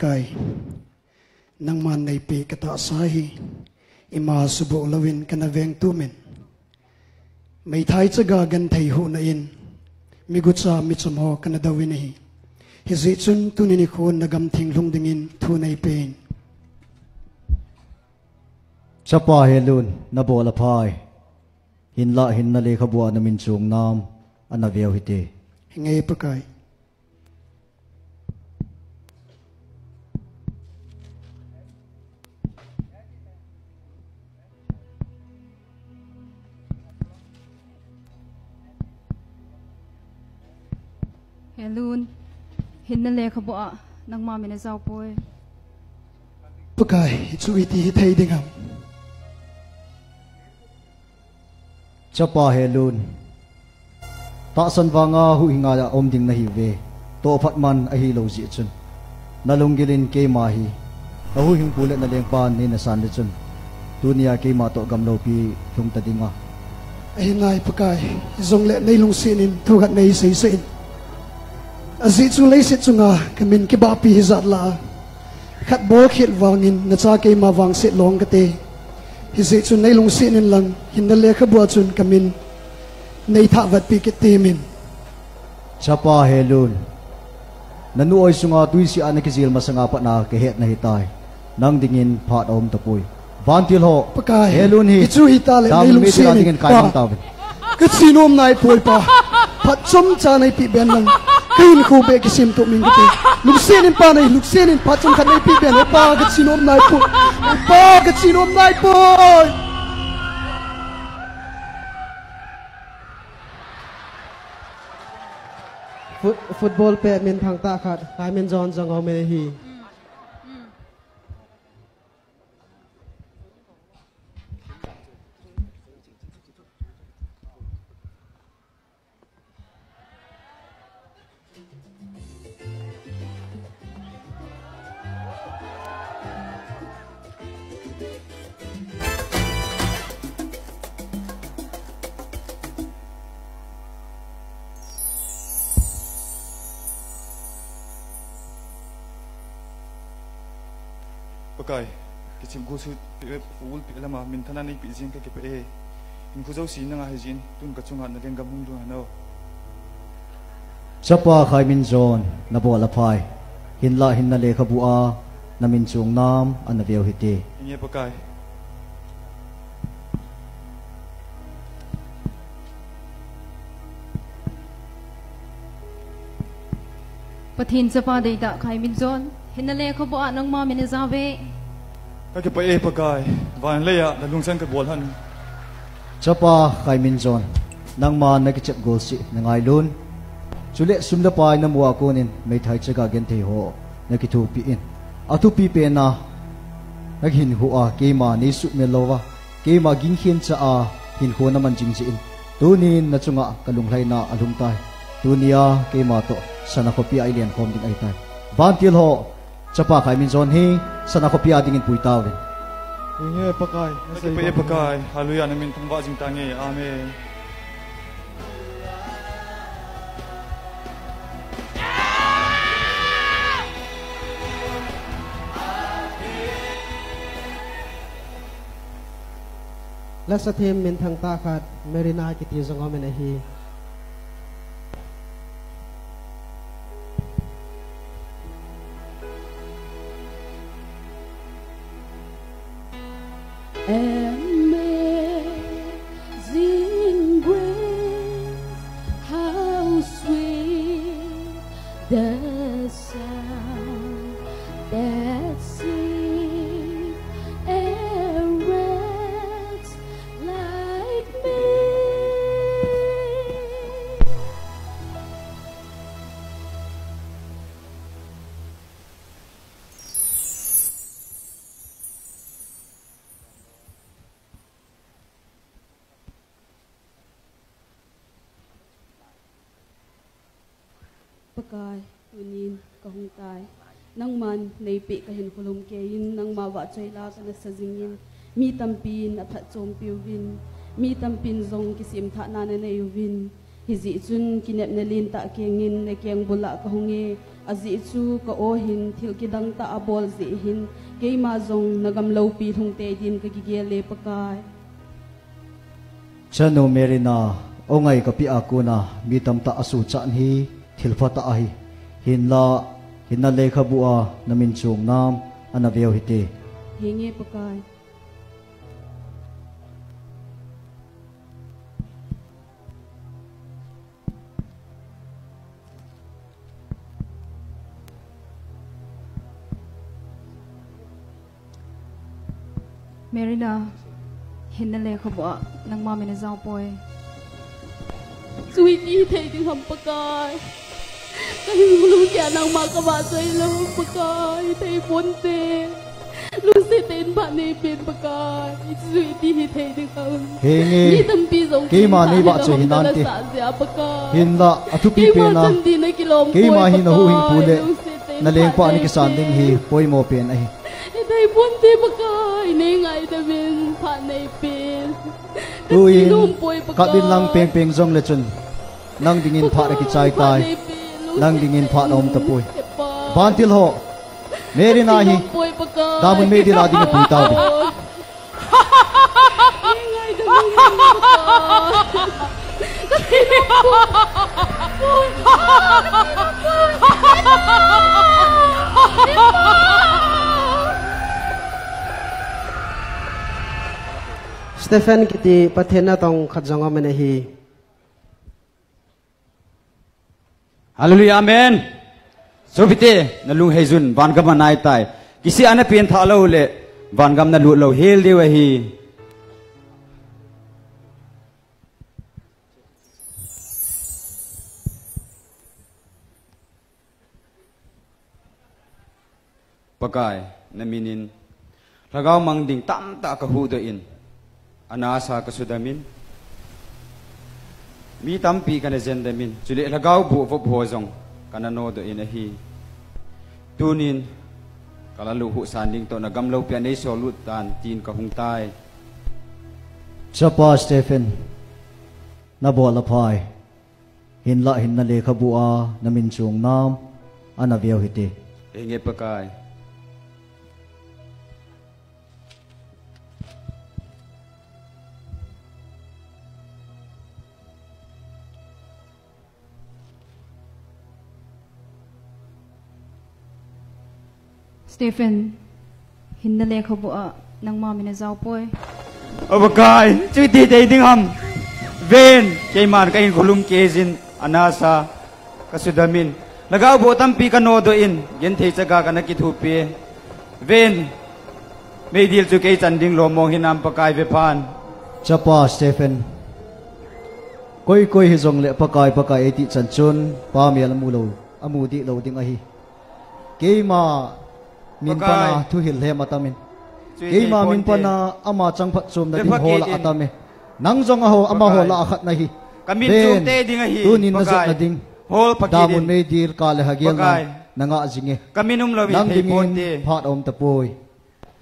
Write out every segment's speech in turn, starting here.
pakai nang man nay pi kata sahi ima subo lawin kanaveng tumen may thai chaga gan thai hu na in migutsa michamo kanadawin hi hizi chun tunini khon nagam thinglung dingin thu nay pen chapa helun na bola phai hinla hinna le khabwa na min chung nam anaveu hite ngay pakai Helun, hinna le khabwa nang ma mina zau poi. Pakai chu iti thai dingam. Chapa helun. Ta san wanga hu hinga ya om ding na hi ve. To phatman a hi lo ji chun. Nalunggilin ke ma hi. A hu hing pulet na leng pan ni na san de chun. Dunia ke ma to gam lo pi thung ta dinga. Ai ngai pakai zong le nei lung sinin thu gat nei sei sei. Azi chu lei se chunga kamin ke ba pi hizat la khat bo khit wangin na cha ke ma wang se long ka te hizi chu nei lung sinin lang hinna le kha bua chun kamin nei tha wat pi ke te min chapa helun nanu oi sunga tuisi ane ke zil masanga pa na ke het na hitai nang dingin phat om tapui vantil ho pakai helun hi chu hi ta le nei lung sinin kai mang taw ke sinom nai poi pa phat chom cha nei pi ben lang kain khu be kisim to min gite luksenin pa nei luksenin pa chong khan nei pi ben pa ga chinom nai po pa ga chinom nai po football pe min thang ta khat kai min jon jang au me hi Pakai, kisim gusu full pilama mintana ni pizin ke pe in khuzau si na hajin tun ka chunga na lenga mung du no chapa khai min zon na bola phai hinla hinna le khabua na min chung nam anaveu hite inge pakai Pathin chapa dei da khai min zon hinna le khabwa nang ma mina zawe ka ke pe pakai van le ya na lungsan ka bol han chapa khai min zon nang ma na ke chep gol si na ngai lun chule sumda pai na muwa konin mai thai chaga gen the ho na ki thu pi in atu pi pe na na hin hu a ke ma ni su me lowa ke ma ging khin cha a hin ho na man jing ji in tunin na chunga kalung hlai na alum tai tunia ke ma to sana ko pi ai lian khom ding ai tai ban til ho chapa khai min zon hi sana ko pi a ding in pui taw rin inge pakai ka ke pe pakai hallelujah na min thangwa jing tange amen la sa them min thang ta khat merina ki ti zong au me hi Amazing grace, how sweet the sound that saved a wretch like me. Pakai unin kahung tai nang man nei pe ka hin khulum ke in nang ma wa chai la kana sajingin mi tampin a phat chom piwin mi tampin zong kisim tha na ne nei win hi ji chun kinep ne lin ta kengin ne keng bula ka hunge azi chu ka o hin thil kidang ta abol zi hin keima zong nagam lo pi thung te din ka gigele pakai chanu merina ongai ka pi akuna mi tam ta asu chan hi thilfa ta ai hinna lekha bua namin chung nam anaveu hite hinge pakai Merina hinale khobo nang ma mena zaw poi sweetie thei ding ham pakai ka hin lu kya nang ma ka ba sai lo pakai thei ponte lu se ten ba ne pen pakai sweetie thei ding ham henge ni tam pi zong ke ma ni ba che hinan te hinla athu pi pe na ke ma hin hu hin pule na leng pa ni ki san ding hi poi mo pen ai thei ponte pakai nei ngai da ben pha nei pen tuin ka bin lang peng peng zong le chun nang dingin pha ra ki chai tai nang dingin pha nom ta pui bantil ho meri na hi da mun me di la ding pu ta bi Stephen kiti pathena tong khatjanga mene hi Hallelujah amen Sobite nalung hejun vangam nai tai kisi ana pien tha lo le vangam na lu lo hel de wa hi pakai naminin lagaw mangding tam ta ka hu do in anasa ka sudamin mi tampi kana zendamin chule lagaw bu vo bhojong kana no do in a hi tunin kala lu hu sanding to na gamlo pia nei so lut tan tin ka hung tai chapa Stephen na bola phai hinla hinna lekha bua namin chung nam anaveu hite enge pakai Stephen hinale khobo nang ma mena zaw poi abakai chuti dei ding ham ven keiman ka in khulum kezin anasa kasudamin lagaw bo tampi ka no do in gen thei chaga kana ki thupi ven meidil chu ke chanding lo mo hinam pakai ve phan chapa Stephen koi hi zong le pakai eti chanchun pa mial mulo amudi lo ding a hi keima min pana thu hil he matamin keima min pana ama changphat chom na ding hola atame nang zong a ho ama hola akhat na hi kamin chu te ding a hi tunin na zat na ding hol pakidin damun me dir ka le hagial na nga jinge kaminum lo nang vi dingin phat om ta poi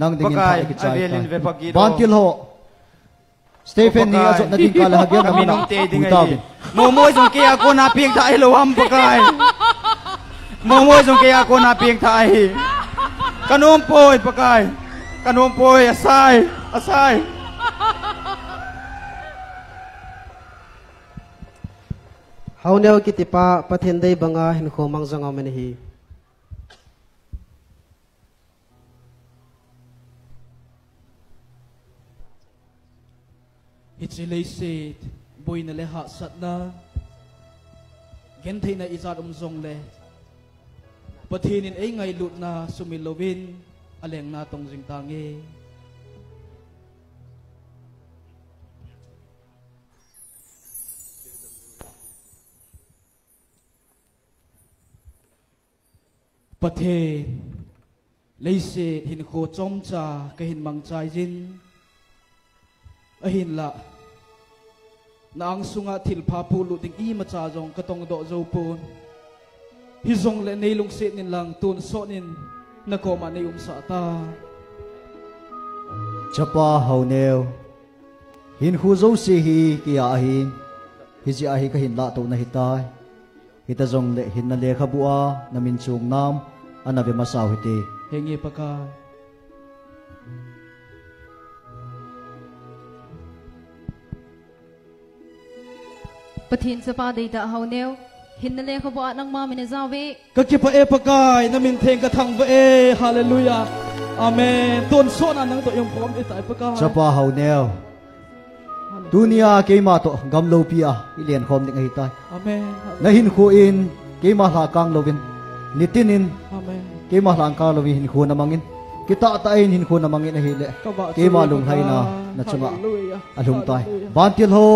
nang dingin phat ki chai bantil ho Stephen ni azot na ding ka le hagial na kaminum te ding a hi momo jong ke ako na pieng tha ai lo ham pakai momo jong ke ako na pieng tha ai kanom poi pakai kanom poi asai hauneu kiti pa pathen dei banga hin kho mangjanga mene hi Hichilei se boina le ha satna gen theina izat zong le pathinin ei ngai lut na sumilovin aleng na tong jing tange pathe leise hin kho chom cha ka hin mang chai jin a hin la nang sunga thil pha pu lu ting i ma cha jong ka tong do zo pun hi zong le nei lung se nin lang tun so nin na ko ma nei sa ta chapa hauneu hin khu zo se hi kia hin hi ji a hi ka hin la to na hitai hita zong le hin na le khabua na min chung nam ana ve masau hite hengi pakai pathin sapa deita hauneu hinale khabo anang ma mine zawe ka ki pa e pakai na min theng ka thang ba e hallelujah amen ton so na nang to yong pom e tai pakai chapa hauneu dunia keima to gamlo pia ilian khom ding hi tai amen na hin khu in keima la kang lovin nitinin amen keima lang ka lovi hin khu na mangin kita ta in hin khu na mangin hi le keima lung hai na chunga alung tai bantil ho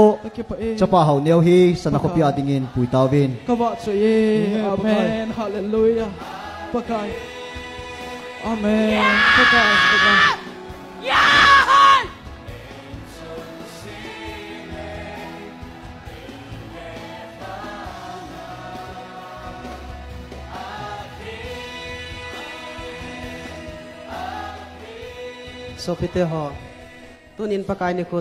chapa hauneu hi sana ko pia dingin pui tawin ka ba che amen hallelujah pakai amen pakai so pite ho tunin pakai ni ko